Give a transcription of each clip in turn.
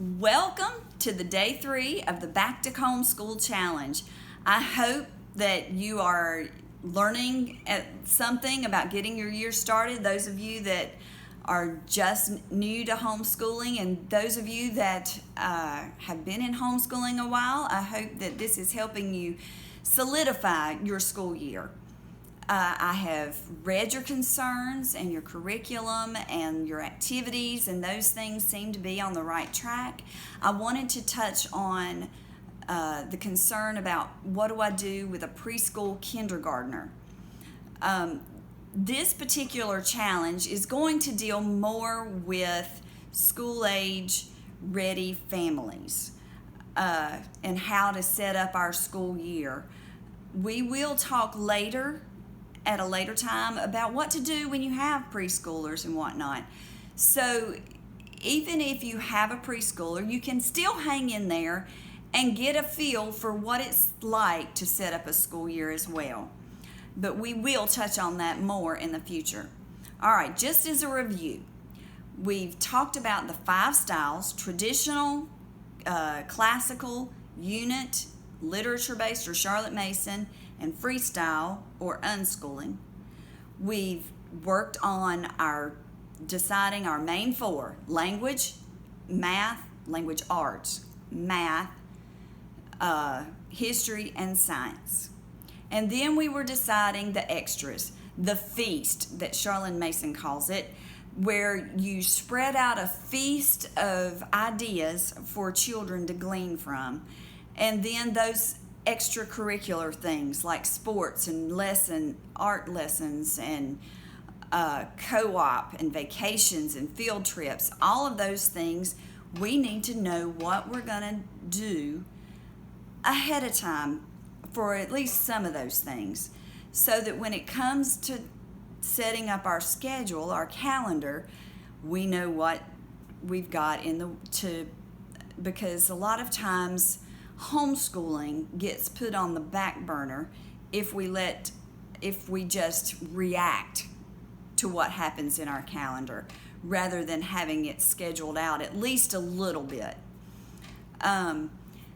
Welcome to the day 3 of the Back to Homeschool Challenge. I hope that you are learning something about getting your year started. Those of you that are just new to homeschooling and those of you that have been in homeschooling a while, I hope that this is helping you solidify your school year. I have read your concerns and your curriculum and your activities, and those things seem to be on the right track. I wanted to touch on the concern about what do I do with a preschool kindergartner. This particular challenge is going to deal more with school-age ready families and how to set up our school year. We will talk later at a later time about what to do when you have preschoolers and whatnot. So even if you have a preschooler, you can still hang in there and get a feel for what it's like to set up a school year as well. But we will touch on that more in the future. All right, just as a review, we've talked about the 5 styles: traditional, classical, unit, literature-based or Charlotte Mason, and freestyle or unschooling. We've worked on deciding our main 4: language, math, language arts, math, history, and science. And then we were deciding the extras, the feast that Charlotte Mason calls it, where you spread out a feast of ideas for children to glean from. And then those extracurricular things like sports and art lessons and co-op and vacations and field trips, all of those things, we need to know what we're going to do ahead of time for at least some of those things, so that when it comes to setting up our schedule, our calendar, we know what we've got because a lot of times homeschooling gets put on the back burner if we just react to what happens in our calendar rather than having it scheduled out at least a little bit.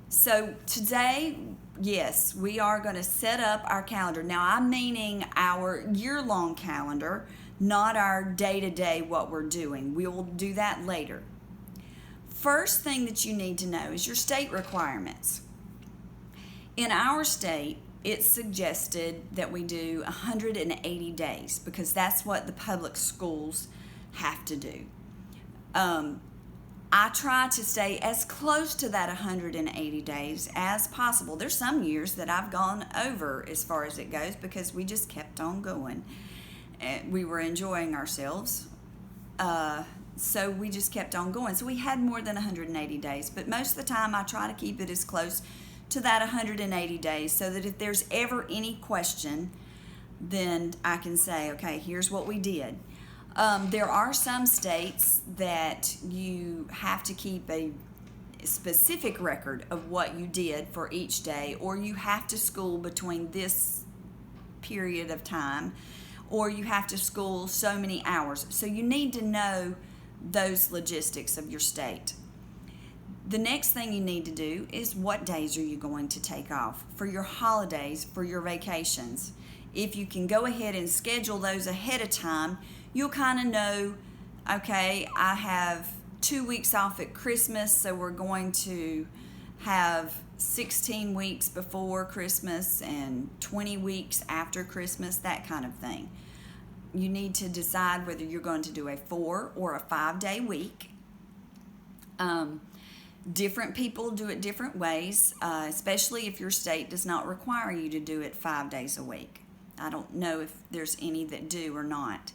So today, yes, we are going to set up our calendar. Now, I'm meaning our year-long calendar, not our day-to-day what we're doing. We will do that later. First thing that you need to know is your state requirements. In our state, it's suggested that we do 180 days because that's what the public schools have to do. I try to stay as close to that 180 days as possible. There's some years that I've gone over as far as it goes because we just kept on going. We were enjoying ourselves. So we just kept on going. So we had more than 180 days, but most of the time I try to keep it as close to that 180 days so that if there's ever any question, then I can say, okay, here's what we did. There are some states that you have to keep a specific record of what you did for each day, or you have to school between this period of time, or you have to school so many hours. So you need to know those logistics of your state. The next thing you need to do is what days are you going to take off for your holidays, for your vacations. If you can go ahead and schedule those ahead of time, you'll kind of know, okay, I have 2 weeks off at Christmas, so we're going to have 16 weeks before Christmas and 20 weeks after Christmas, that kind of thing. You need to decide whether you're going to do a 4 or a 5-day week. Different people do it different ways, especially if your state does not require you to do it 5 days a week. I don't know if there's any that do or not.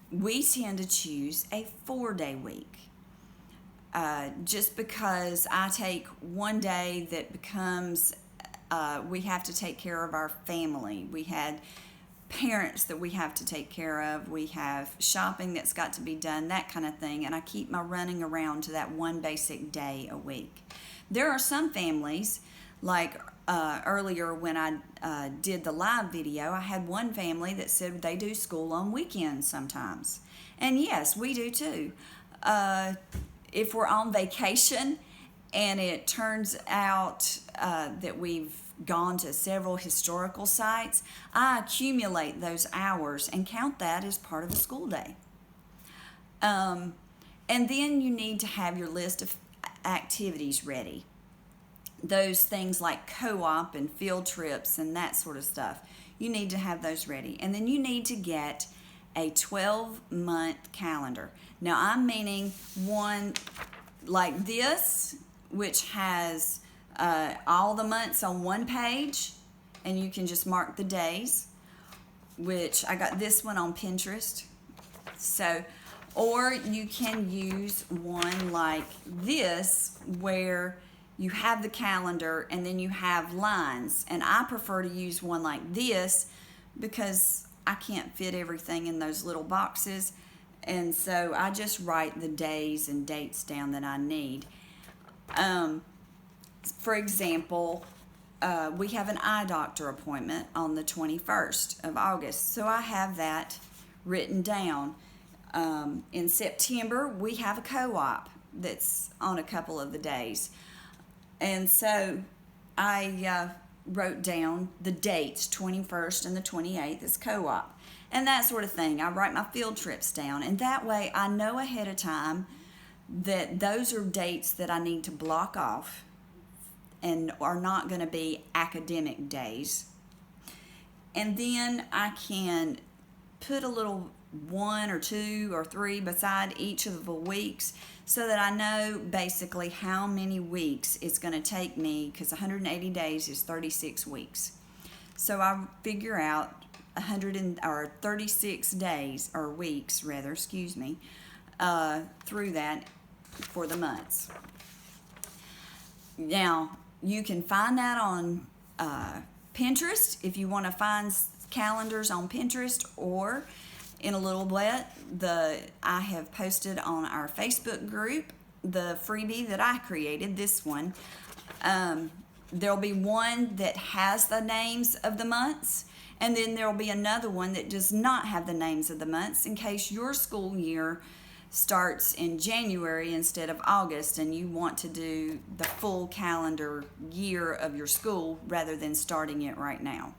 We tend to choose a 4-day week. Just because I take one day that becomes, we have to take care of our family. We had parents that we have to take care of. We have shopping that's got to be done, that kind of thing. And I keep my running around to that one basic day a week. There are some families, like earlier when I did the live video, I had one family that said they do school on weekends sometimes. And yes, we do too. if we're on vacation and it turns out that we've gone to several historical sites, I accumulate those hours and count that as part of a school day. And then you need to have your list of activities ready. Those things like co-op and field trips and that sort of stuff. You need to have those ready. And then you need to get a 12-month calendar. Now, I'm meaning one like this, which has all the months on one page, and you can just mark the days, which I got this one on Pinterest. So, or you can use one like this where you have the calendar and then you have lines. And I prefer to use one like this because I can't fit everything in those little boxes. And so I just write the days and dates down that I need. For example, we have an eye doctor appointment on the 21st of August. So I have that written down. In September, we have a co-op that's on a couple of the days. And so I wrote down the dates, 21st and the 28th is co-op. And that sort of thing. I write my field trips down. And that way I know ahead of time that those are dates that I need to block off and are not going to be academic days. And then I can put a little 1 or 2 or 3 beside each of the weeks so that I know basically how many weeks it's going to take me, because 180 days is 36 weeks. So I figure out 36 days, or weeks rather, through that for the months. Now, you can find that on Pinterest if you want to find calendars on Pinterest, or in a little bit, I have posted on our Facebook group the freebie that I created, this one. There'll be one that has the names of the months, and then there'll be another one that does not have the names of the months in case your school year starts in January instead of August and you want to do the full calendar year of your school rather than starting it right now.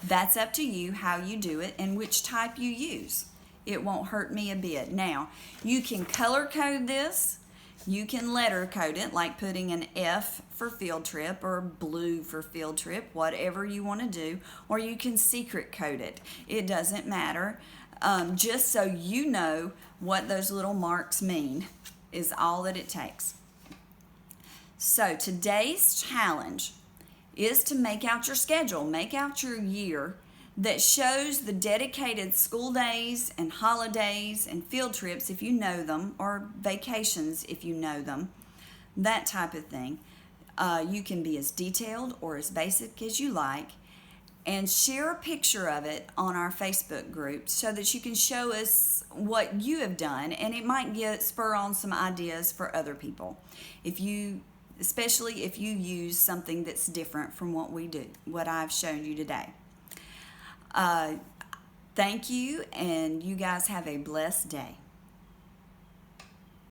That's up to you how you do it and which type you use. It won't hurt me a bit. Now, you can color code this. You can letter code it, like putting an F for field trip or blue for field trip, whatever you want to do. Or you can secret code it. It doesn't matter. Just so you know what those little marks mean is all that it takes. So today's challenge is to make out your schedule, make out your year that shows the dedicated school days and holidays and field trips if you know them, or vacations if you know them, that type of thing. You can be as detailed or as basic as you like, and share a picture of it on our Facebook group so that you can show us what you have done, and it might spur on some ideas for other people. Especially if you use something that's different from what we do, what I've shown you today. Thank you, and you guys have a blessed day.